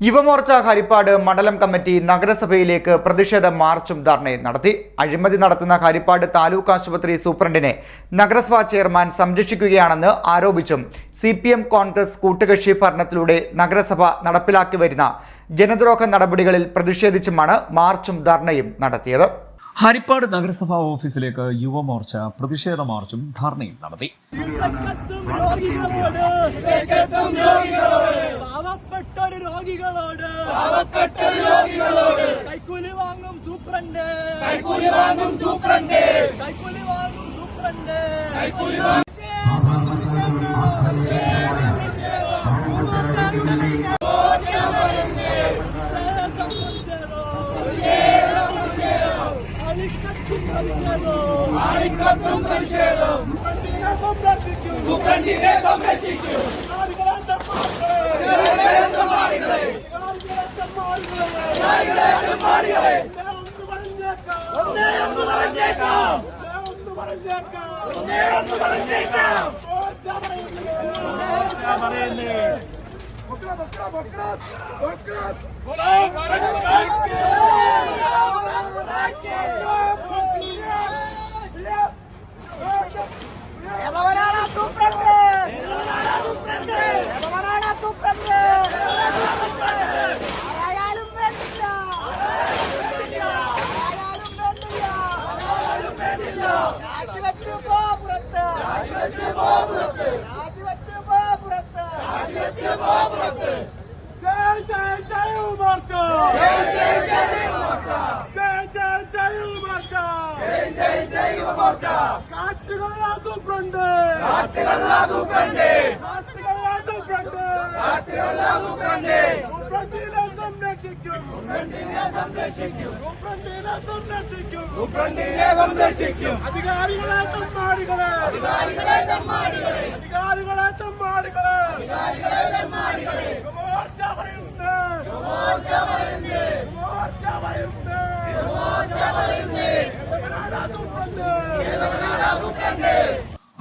യുവമോർച്ച ഹരിപ്പാട് മണ്ഡലം കമ്മിറ്റി നഗരസഭയിലേക്ക് പ്രതിഷേധ മാർച്ചും ധർണയും നടത്തി. അഴിമതി നടത്തുന്ന ഹരിപ്പാട് താലൂക്ക് ആശുപത്രി സൂപ്രണ്ടിനെ നഗരസഭാ ചെയർമാൻ സംരക്ഷിക്കുകയാണെന്ന് ആരോപിച്ചും CPM കോൺഗ്രസ് കൂട്ടുകക്ഷി ഭരണത്തിലൂടെ നഗരസഭ നടപ്പിലാക്കി വരുന്ന ജനദ്രോഹ നടപടികളിൽ പ്രതിഷേധിച്ചുമാണ് മാർച്ചും ധർണയും നടത്തിയത്. ഹരിപ്പാട് നഗരസഭാ ഓഫീസിലേക്ക് യുവമോർച്ച പ്രതിഷേധ മാർച്ചും ധർണയും നടത്തി. കൈക്കൂലി വാങ്ങും സൂപ്രണ്ട്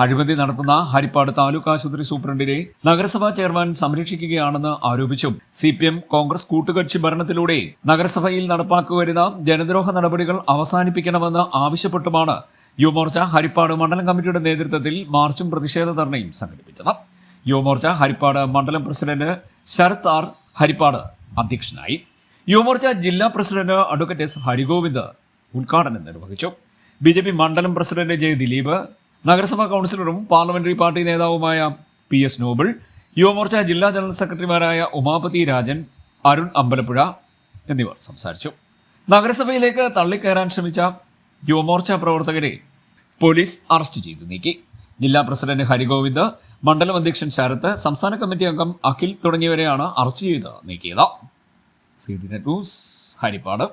അഴിമതി നടത്തുന്ന ഹരിപ്പാട് താലൂക്ക് ആശുപത്രി സൂപ്രണ്ടിനെ നഗരസഭാ ചെയർമാൻ സംരക്ഷിക്കുകയാണെന്ന് ആരോപിച്ചും CPM കോൺഗ്രസ് കൂട്ടുകക്ഷി ഭരണത്തിലൂടെ നഗരസഭയിൽ നടപ്പാക്കിവരുന്ന ജനദ്രോഹ നടപടികൾ അവസാനിപ്പിക്കണമെന്ന് ആവശ്യപ്പെട്ടുമാണ് യുവമോർച്ച ഹരിപ്പാട് മണ്ഡലം കമ്മിറ്റിയുടെ നേതൃത്വത്തിൽ മാർച്ചും പ്രതിഷേധ ധർണയും സംഘടിപ്പിച്ചത്. യുവമോർച്ച ഹരിപ്പാട് മണ്ഡലം പ്രസിഡന്റ് ശരത് ആർ ഹരിപ്പാട് അധ്യക്ഷനായി. യുവമോർച്ച ജില്ലാ പ്രസിഡന്റ് അഡ്വക്കേറ്റ് S. ഹരിഗോവിന്ദ് ഉദ്ഘാടനം നിർവഹിച്ചു. BJP മണ്ഡലം പ്രസിഡന്റ് J. ദിലീപ്, നഗരസഭാ കൗൺസിലറും പാർലമെന്ററി പാർട്ടി നേതാവുമായ PS. നോബിൾ, യുവമോർച്ച ജില്ലാ ജനറൽ സെക്രട്ടറിമാരായ ഉമാപതി രാജൻ, അരുൺ അമ്പലപ്പുഴ എന്നിവർ സംസാരിച്ചു. നഗരസഭയിലേക്ക് തള്ളിക്കയറാൻ ശ്രമിച്ച യുവമോർച്ച പ്രവർത്തകരെ പോലീസ് അറസ്റ്റ് ചെയ്തു നീക്കി. ജില്ലാ പ്രസിഡന്റ് ഹരിഗോവിന്ദ്, മണ്ഡലം അധ്യക്ഷൻ ശരത്ത്, സംസ്ഥാന കമ്മിറ്റി അംഗം അഖിൽ തുടങ്ങിയവരെയാണ് അറസ്റ്റ് ചെയ്ത് നീക്കിയത്. CDNet news, Harippad.